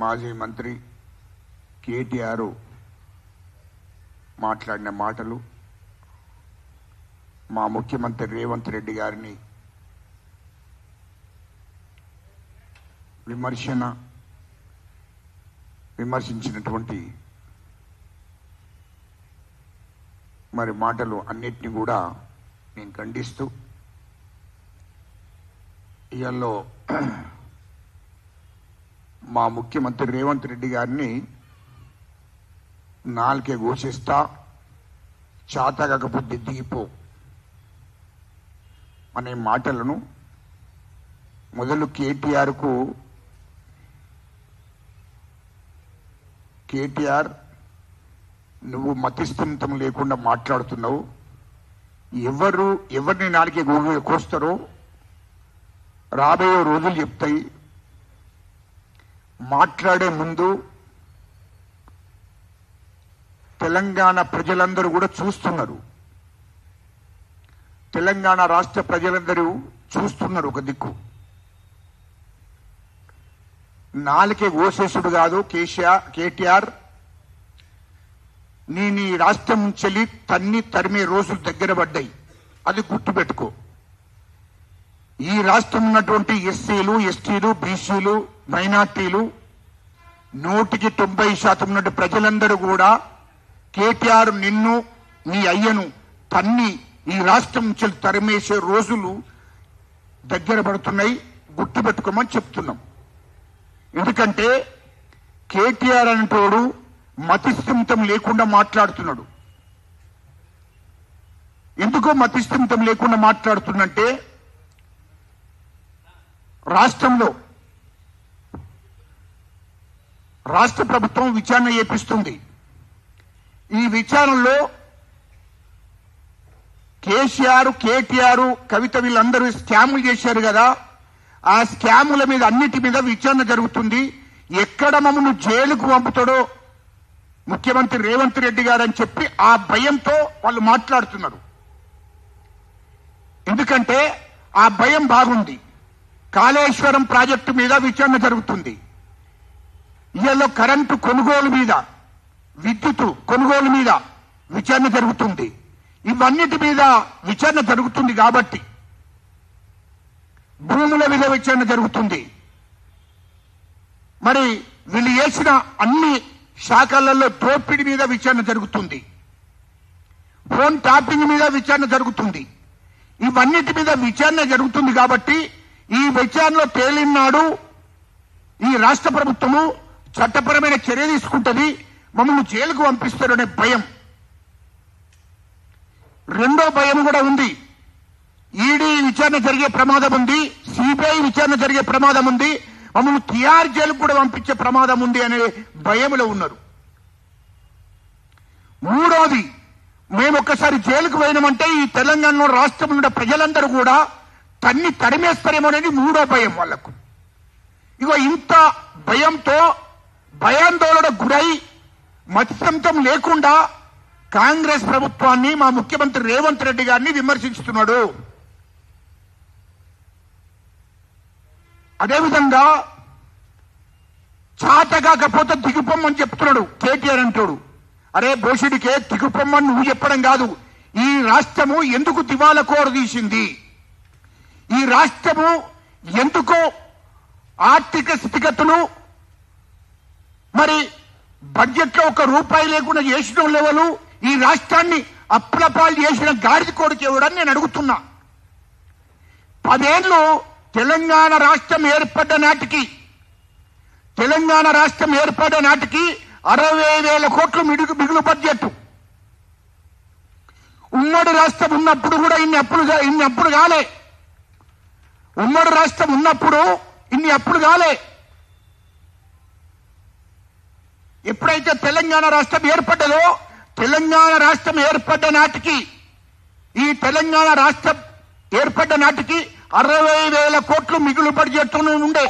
మాజీ మంత్రి కేటీఆర్ మాట్లాడిన మాటలు మా ముఖ్యమంత్రి రేవంత్ రెడ్డి గారిని విమర్శించినటువంటి మరి మాటలు అన్నిటినీ కూడా నేను ఖండిస్తూ ఇయాల్లో మా ముఖ్యమంత్రి రేవంత్ రెడ్డి గారిని నాలుకే ఘోషిస్తా, చాతకాకపోతే దిగిపో అనే మాటలను మొదలు కేటీఆర్ నువ్వు మతిస్థిమితం లేకుండా మాట్లాడుతున్నావు. ఎవరిని నాలుగే కోస్తారో రాబోయే రోజులు చెప్తాయి. మాట్లాడే ముందు తెలంగాణ ప్రజలందరూ కూడా చూస్తున్నారు. తెలంగాణ రాష్ట్ర ప్రజలందరూ చూస్తున్నారు. ఒక దిక్కు నాలుకే గోసేసుడు కాదు కేటీఆర్, నీ రాష్ట్రం నుంచి తరిమే రోజులు దగ్గర పడ్డాయి. అది గుర్తుపెట్టుకో. ఈ రాష్ట్రం ఉన్నటువంటి ఎస్సీలు, ఎస్టీలు, బీసీలు, మైనార్టీలు 100% ఉన్నటువంటి ప్రజలందరూ కూడా కేటీఆర్ నిన్ను, నీ అయ్యను తన్ని ఈ రాష్ట్రం నుంచి తరిమేసే రోజులు దగ్గర పడుతున్నాయి. గుర్తుపెట్టుకోమని చెప్తున్నాం. ఎందుకంటే కేటీఆర్ అనేటోడు మతిస్థిమితం లేకుండా మాట్లాడుతున్నాడు. ఎందుకో మతిస్థిమితం లేకుండా మాట్లాడుతున్నంటే రాష్ట్రంలో రాష్ట్ర ప్రభుత్వం విచారణ చేపిస్తుంది. ఈ విచారణలో కేటీఆర్, కవిత వీళ్ళందరూ స్కాములు చేశారు కదా, ఆ స్కాముల మీద అన్నిటి మీద విచారణ జరుగుతుంది. ఎక్కడ మమ్మల్ని జైలుకు పంపుతాడో ముఖ్యమంత్రి రేవంత్ రెడ్డి గారు అని చెప్పి ఆ భయంతో వాళ్ళు మాట్లాడుతున్నారు. ఎందుకంటే ఆ భయం బాగుంది. కాళేశ్వరం ప్రాజెక్టు మీద విచారణ జరుగుతుంది. ఇళ్లలో కరెంటు కొనుగోలు మీద, విద్యుత్ కొనుగోలు మీద విచారణ జరుగుతుంది. ఇవన్నిటి మీద విచారణ జరుగుతుంది కాబట్టి భూముల మీద విచారణ జరుగుతుంది. మరి వీళ్ళు చేసిన అన్ని శాఖలలో దోపిడీ మీద విచారణ జరుగుతుంది. ఫోన్ ట్యాపింగ్ మీద విచారణ జరుగుతుంది. ఇవన్నిటి మీద విచారణ జరుగుతుంది కాబట్టి ఈ విచారణలో తేలినాడు ఈ రాష్ట్ర ప్రభుత్వము చట్టపరమైన చర్య తీసుకుంటుంది, మమ్మల్ని జైలుకు పంపిస్తారు అనే భయం. రెండో భయం కూడా ఉంది. ఈడీ విచారణ జరిగే ప్రమాదం ఉంది, సిబిఐ విచారణ జరిగే ప్రమాదం ఉంది, మమ్మల్ని తిహార్ జైలుకు కూడా పంపించే ప్రమాదం ఉంది అనే భయంలో ఉన్నారు. మూడోది, మేము ఒక్కసారి జైలుకు పోయినామంటే ఈ తెలంగాణ రాష్ట్రంలో ఉన్న ప్రజలందరూ కూడా తరిమేస్తారేమో అనేది మూడో భయం వాళ్లకు. ఇగో ఇంత భయంతో భయాందోళన గురై మతిస్థిమితం లేకుండా కాంగ్రెస్ ప్రభుత్వాన్ని, మా ముఖ్యమంత్రి రేవంత్ రెడ్డి గారిని విమర్శిస్తున్నాడు. అదేవిధంగా చాతకాకపోతే దిగుపొమ్మని చెప్తున్నాడు కేటీఆర్ అంటాడు. అరే బోషుడికే దిగుపొమ్మని నువ్వు చెప్పడం కాదు, ఈ రాష్ట్రము ఎందుకు దివాలా కోరదీసింది, ఈ రాష్ట్రము ఎందుకో ఆర్థిక స్థితిగతులు మరి బడ్జెట్ లో ₹1 లేకుండా చేసిన లెవెలు ఈ రాష్ట్రాన్ని అప్పులపాలు చేసిన గాడిద కొడుకు ఎవడని నేను అడుగుతున్నా. 10 ఏళ్ళు తెలంగాణ రాష్ట్రం ఏర్పడ్డ నాటికి 60,000 కోట్లు మిగులు బడ్జెట్. ఉమ్మడి రాష్ట్రం ఉన్నప్పుడు కూడా ఇన్ని అప్పుడు కాలే. ఉమ్మడి రాష్ట్రం ఉన్నప్పుడు ఇన్ని అప్పుడు కాలే. ఎప్పుడైతే తెలంగాణ రాష్ట్రం ఏర్పడ్డదో, తెలంగాణ రాష్ట్రం ఏర్పడ్డ నాటికి, ఈ తెలంగాణ రాష్ట్రం ఏర్పడ్డ నాటికి 60,000 కోట్లు మిగులు బడ్జెట్ ఉండే.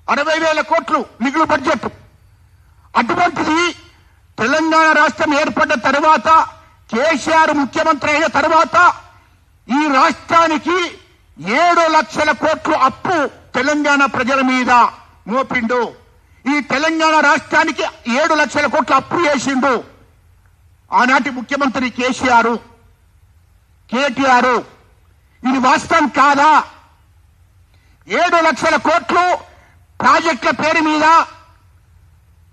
60,000 కోట్లు మిగులు బడ్జెట్. అటువంటిది తెలంగాణ రాష్ట్రం ఏర్పడ్డ తర్వాత, కేసీఆర్ ముఖ్యమంత్రి అయిన తర్వాత ఈ రాష్ట్రానికి 7 లక్షల కోట్లు అప్పు తెలంగాణ ప్రజల మీద మోపిండు. ఈ తెలంగాణ రాష్ట్రానికి 7 లక్షల కోట్లు అప్పు చేసిండు ఆనాటి ముఖ్యమంత్రి కేటీఆర్. ఇది వాస్తవం కాదా? 7 లక్షల కోట్లు ప్రాజెక్టుల పేరు మీద,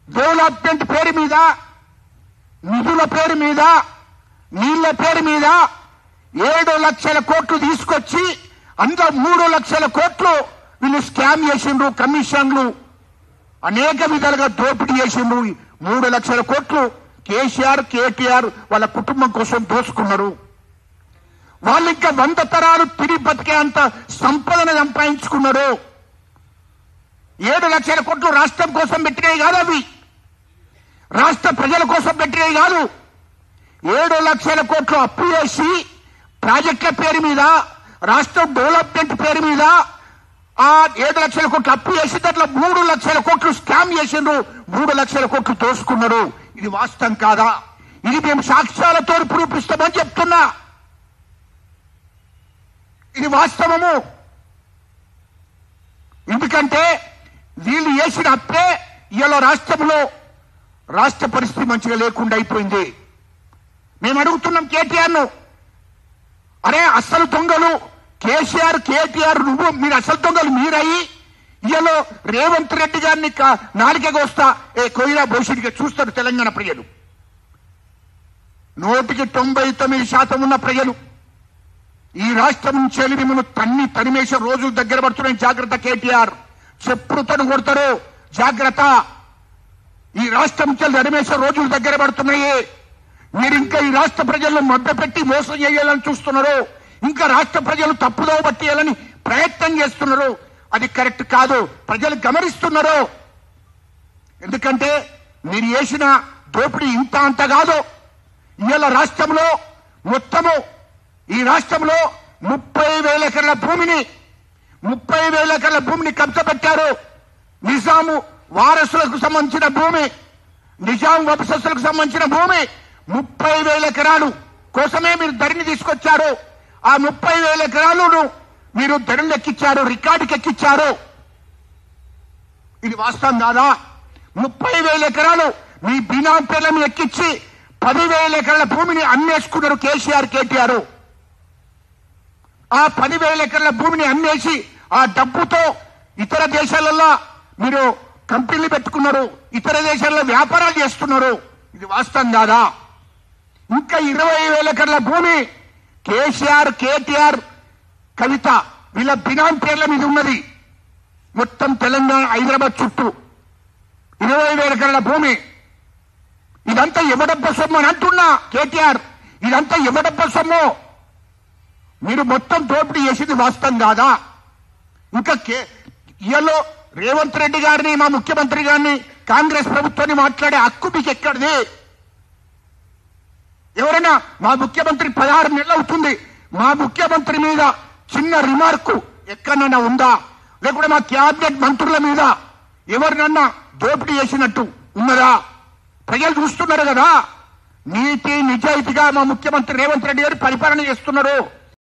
డెవలప్మెంట్ పేరు మీద, నిధుల పేరు మీద, నీళ్ల పేరు మీద 7 లక్షల కోట్లు తీసుకొచ్చి అందులో 3 లక్షల కోట్లు వీళ్ళు స్కామ్ చేసిండ్రు. కమిషన్లు అనేక విధాలుగా దోపిడీ చేసిండ్రు. 3 లక్షల కోట్లు కేటీఆర్ వాళ్ళ కుటుంబం కోసం దోచుకున్నారు. వాళ్ళు ఇంకా 100 తరాలు తిరిగి బతికే అంత సంపదను సంపాదించుకున్నారు. 7 లక్షల కోట్లు రాష్ట్రం కోసం పెట్టినవి కాదు, అవి రాష్ట్ర ప్రజల కోసం పెట్టినవి కాదు. 7 లక్షల కోట్లు అప్పు చేసి ప్రాజెక్టుల పేరు మీద, రాష్ట్రం డెవలప్మెంట్ పేరు మీద ఆ 7 లక్షల కోట్లు అప్పు చేసి దాంట్లో 3 లక్షల కోట్లు స్కామ్ చేసిండ్రు. 3 లక్షల కోట్లు దోసుకున్నారు. ఇది వాస్తవం కాదా? ఇది మేము సాక్ష్యాలతో నిరూపిస్తామని చెప్తున్నా. ఇది వాస్తవము. ఎందుకంటే వీళ్ళు చేసిన అప్పే ఇవాళ రాష్ట్రంలో రాష్ట్ర పరిస్థితి మంచిగా లేకుండా అయిపోయింది. మేము అడుగుతున్నాం కేటీఆర్ను, అరే అసలు దొంగలు కేటీఆర్ మీరు అసలు దొంగలు మీరయ్యి ఇవాళ రేవంత్ రెడ్డి గారిని నాలుగగా వస్తా కొయిలా భవిష్యత్తుగా చూస్తారు తెలంగాణ ప్రజలు. 99% ఉన్న ప్రజలు ఈ రాష్ట్రం నుంచి వెళ్ళి మిమ్మల్ని తనిమేసే రోజులు దగ్గర పడుతున్నాయి. జాగ్రత్త కేటీఆర్, చెప్పుడుతోను కొడతారు, జాగ్రత్త. ఈ రాష్ట్రం నుంచి తరిమేసే రోజులు దగ్గర పడుతున్నాయి. మీరు ఇంకా ఈ రాష్ట్ర ప్రజలను మభ్యపెట్టి మోసం చేయాలని చూస్తున్నారు. ఇంకా రాష్ట్ర ప్రజలు తప్పుదో పట్టేయాలని ప్రయత్నం చేస్తున్నారు. అది కరెక్ట్ కాదు. ప్రజలు గమనిస్తున్నారు. ఎందుకంటే మీరు చేసిన దోపిడీ ఇంత అంత కాదు. ఇవాళ రాష్ట్రంలో మొత్తము ఈ రాష్ట్రంలో 30,000 ఎకరాల భూమిని కబ్జపెట్టారు. నిజాము వారసులకు సంబంధించిన భూమి, నిజాం వంశస్థులకు సంబంధించిన భూమి 30,000 ఎకరాలు కోసమే మీరు ధరణి తీసుకొచ్చారు. ఆ 30,000 ఎకరాలను మీరు ధరలు ఎక్కించారు, రికార్డుకి ఎక్కించారు. ఇది వాస్తవం కాదా? 30,000 ఎకరాలు మీ బినాం పేర్ల మీద ఎక్కించి 10,000 ఎకరాల భూమిని అమ్మేసుకున్నారు కేటీఆర్. ఆ 10,000 ఎకరాల భూమిని అమ్మేసి ఆ డబ్బుతో ఇతర దేశాలలో మీరు కంపెనీలు పెట్టుకున్నారు, ఇతర దేశాల్లో వ్యాపారాలు చేస్తున్నారు. ఇది వాస్తవం కాదా? ఇంకా 20,000 ఎకరాల భూమి కేటీఆర్, కవిత వీళ్ళ బినాం పేర్ల మీద ఉన్నది. మొత్తం తెలంగాణ, హైదరాబాద్ చుట్టూ 20,000 ఎకరాల భూమి. ఇదంతా ఎవడబ్బ సొమ్ము అని అంటున్నా కేటీఆర్. ఇదంతా ఎవడబ్బ సొమ్ము? మీరు మొత్తం దోపిడీ చేసింది వాస్తవం కాదా? ఇంకా ఇయలో రేవంత్ రెడ్డి గారిని, మా ముఖ్యమంత్రి గారిని, కాంగ్రెస్ ప్రభుత్వాన్ని మాట్లాడే హక్కు మీకు ఎక్కడిది? ఎవరైనా మా ముఖ్యమంత్రి 16 నెలలు అవుతుంది, మా ముఖ్యమంత్రి మీద చిన్న రిమార్కు ఎక్కడైనా ఉందా? లేకుంటే మా క్యాబినెట్ మంత్రుల మీద ఎవరినన్నా దోపిడీ చేసినట్టు ఉన్నదా? ప్రజలు చూస్తున్నారు కదా. నీతి నిజాయితీగా మా ముఖ్యమంత్రి రేవంత్ రెడ్డి గారు పరిపాలన చేస్తున్నారు.